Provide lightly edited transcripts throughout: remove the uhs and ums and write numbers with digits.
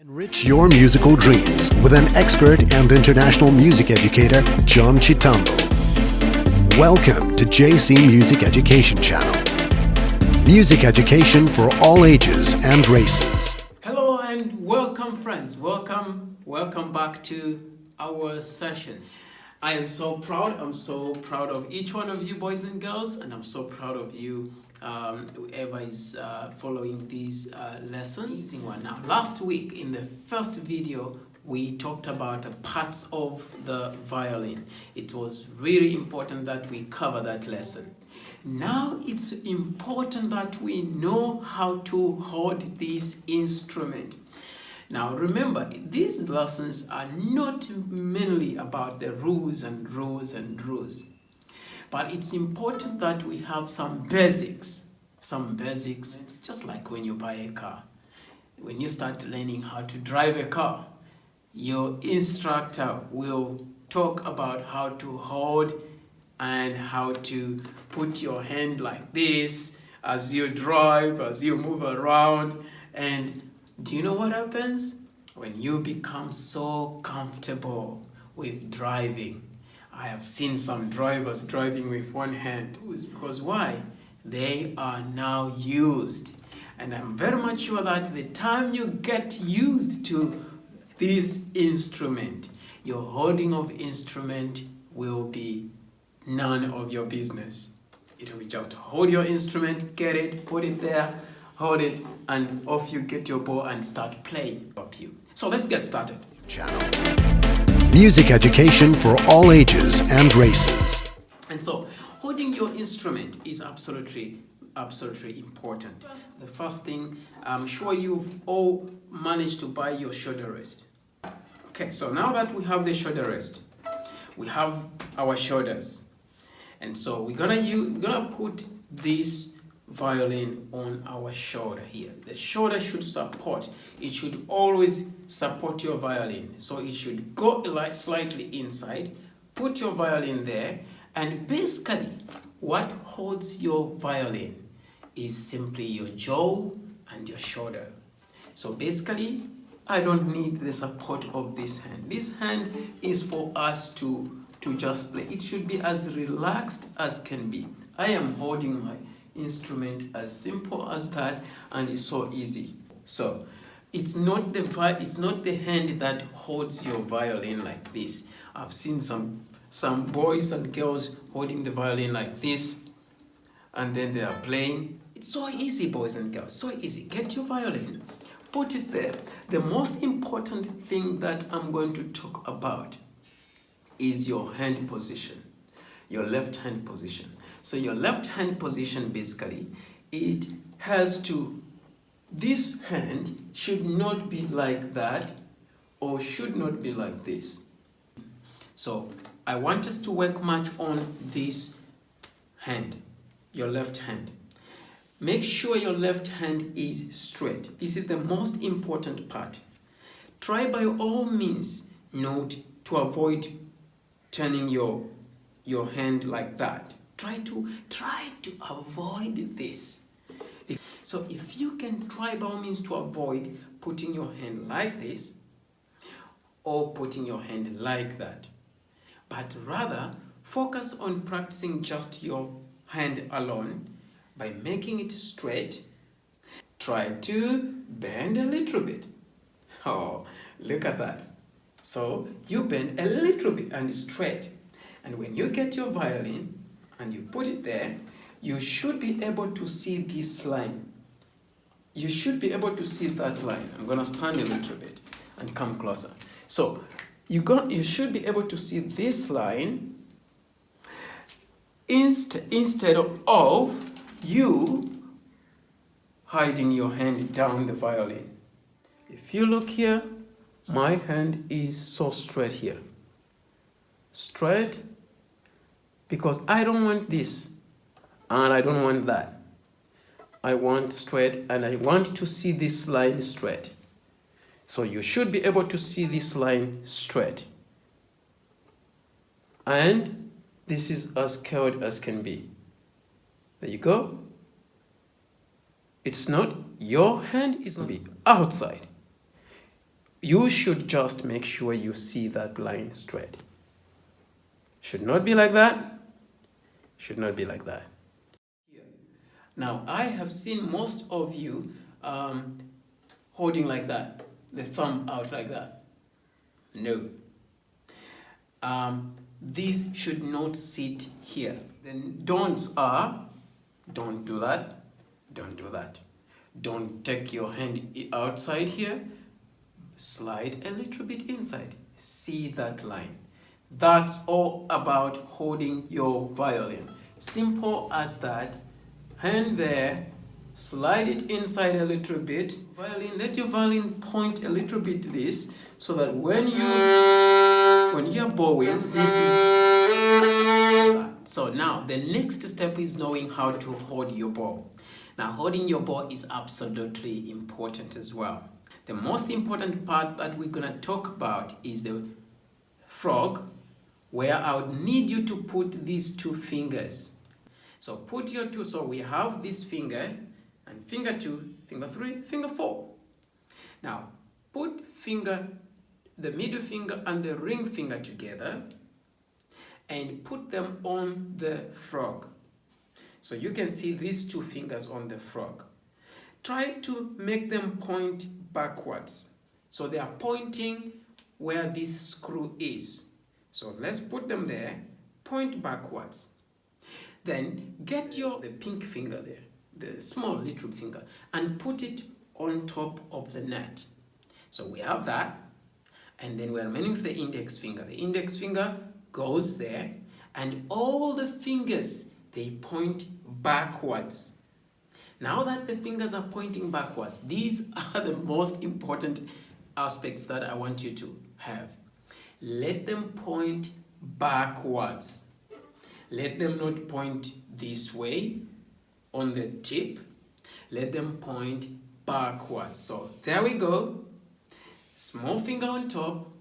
Enrich your musical dreams with an expert and international music educator, John Chitambo. Welcome to JC Music Education Channel. Music education for all ages and races. Hello and welcome, friends. Welcome back to our sessions. I am so proud. I'm so proud of each one of you, boys and girls, and I'm so proud of you, whoever is following these lessons. Now, last week in the first video, we talked about parts of the violin. It was really important that we cover that lesson. Now it's important that we know how to hold this instrument. Now remember, these lessons are not mainly about the rules, but it's important that we have some basics. It's just like when you buy a car. When you start learning how to drive a car, your instructor will talk about how to hold and how to put your hand like this as you drive, as you move around. And do you know what happens? When you become so comfortable with driving, I have seen some drivers driving with one hand. Because why? They are now used. And I'm very much sure that the time you get used to this instrument, your holding of instrument will be none of your business. It will be just hold your instrument, get it, put it there, hold it, and off you get your bow and start playing up you. So let's get started. Channel. Music education for all ages and races. And so holding your instrument is absolutely important. The first thing, I'm sure you've all managed to buy your shoulder rest. Okay, so now that we have the shoulder rest, we have our shoulders. And so we're gonna put this violin on our shoulder here. The shoulder should support. It should always support your violin. So it should go like slightly inside. Put your violin there. And basically, what holds your violin is simply your jaw and your shoulder. So basically, I don't need the support of this hand. This hand is for us to just play. It should be as relaxed as can be. I am holding my instrument as simple as that, and it's so easy. So it's not the hand that holds your violin like this. I've seen some boys and girls holding the violin like this, and then they are playing. It's so easy, boys and girls, so easy. Get your violin, put it there. The most important thing that I'm going to talk about is your hand position, your left hand position. So your left hand position, basically, this hand should not be like that or should not be like this. So I want us to work much on this hand, your left hand. Make sure your left hand is straight. This is the most important part. Try by all means not to avoid turning your hand like that. Try to avoid this. So if you can try by all means to avoid putting your hand like this or putting your hand like that, but rather focus on practicing just your hand alone by making it straight. Try to bend a little bit. Oh, look at that. So you bend a little bit and straight. And when you get your violin and you put it there, you should be able to see this line. You should be able to see that line. I'm going to stand a little bit and come closer. So you should be able to see this line instead of you hiding your hand down the violin. If you look here, my hand is so straight here. Straight, because I don't want this and I don't want that. I want straight and I want to see this line straight. So you should be able to see this line straight. And this is as curved as can be. There you go. It's not, your hand is not be outside. you should just make sure you see that line straight. Should not be like that. Should not be like that. Now, I have seen most of you holding like that, the thumb out like that. No. This should not sit here. The don'ts are, don't do that, don't do that. Don't take your hand outside here, slide a little bit inside. See that line. That's all about holding your violin. Simple as that. Hand there, slide it inside a little bit. Violin, let your violin point a little bit this, so that when you're bowing, this is. So now the next step is knowing how to hold your bow. Now holding your bow is absolutely important as well. The most important part that we're gonna talk about is the frog, where I would need you to put these two fingers. So put your two, so we have this finger and finger 2, finger 3, finger 4. Now put the middle finger and the ring finger together and put them on the frog. So you can see these two fingers on the frog. Try to make them point backwards. So they are pointing where this screw is. So let's put them there, point backwards. Then get the pink finger there, the small little finger, and put it on top of the net. So we have that, and then we're remaining with the index finger. The index finger goes there, and all the fingers, they point backwards. Now that the fingers are pointing backwards, these are the most important aspects that I want you to have. Let them point backwards. Let them not point this way on the tip. Let them point backwards. So there we go. Small finger on top,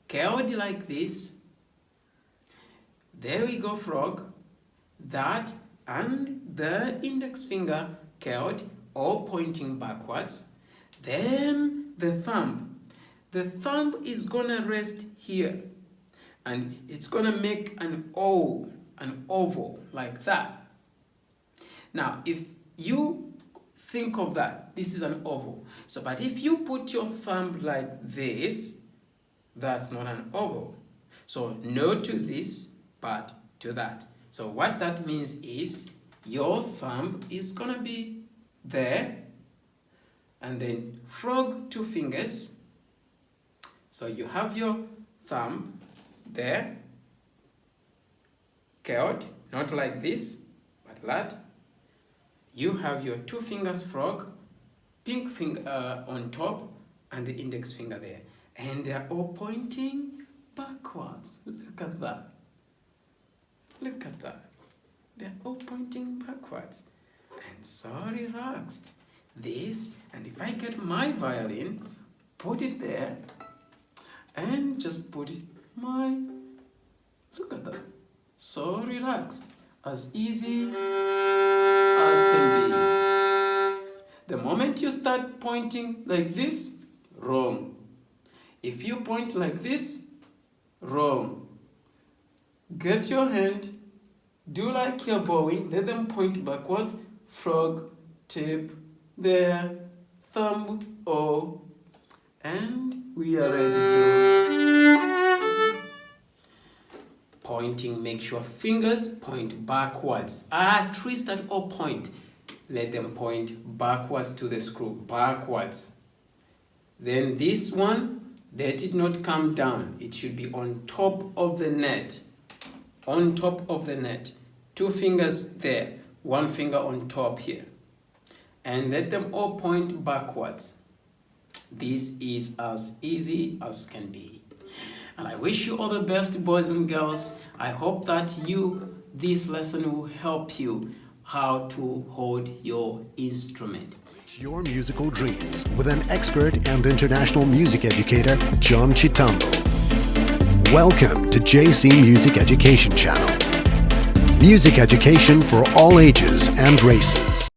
curled like this. There we go, frog. That and the index finger curled, all pointing backwards. Then the thumb. The thumb is gonna rest here, and it's gonna make an O, an oval like that. Now, if you think of that, this is an oval. So, but if you put your thumb like this, that's not an oval. So, no to this, but to that. So, what that means is your thumb is gonna be there, and then frog, two fingers. So, you have your thumb there, curled, not like this, but that. You have your two fingers frog, pink finger on top, and the index finger there. And they're all pointing backwards. Look at that. Look at that. They're all pointing backwards. And so relaxed. This, and if I get my violin, put it there, and just put it look at that. So relaxed. As easy as can be. The moment you start pointing like this, wrong. If you point like this, wrong. Get your hand, do like you're bowing, let them point backwards, frog, tip, there, thumb, O, and we are ready to pointing. Make sure fingers point backwards. Twist at all point. Let them point backwards to the screw, backwards. Then this one, let it not come down. It should be on top of the net. On top of the net. Two fingers there, one finger on top here. And let them all point backwards. This is as easy as can be. And I wish you all the best, boys and girls. I hope that this lesson will help you how to hold your instrument. Your musical dreams with an expert and international music educator, John Chitambo. Welcome to JC Music Education Channel. Music education for all ages and races.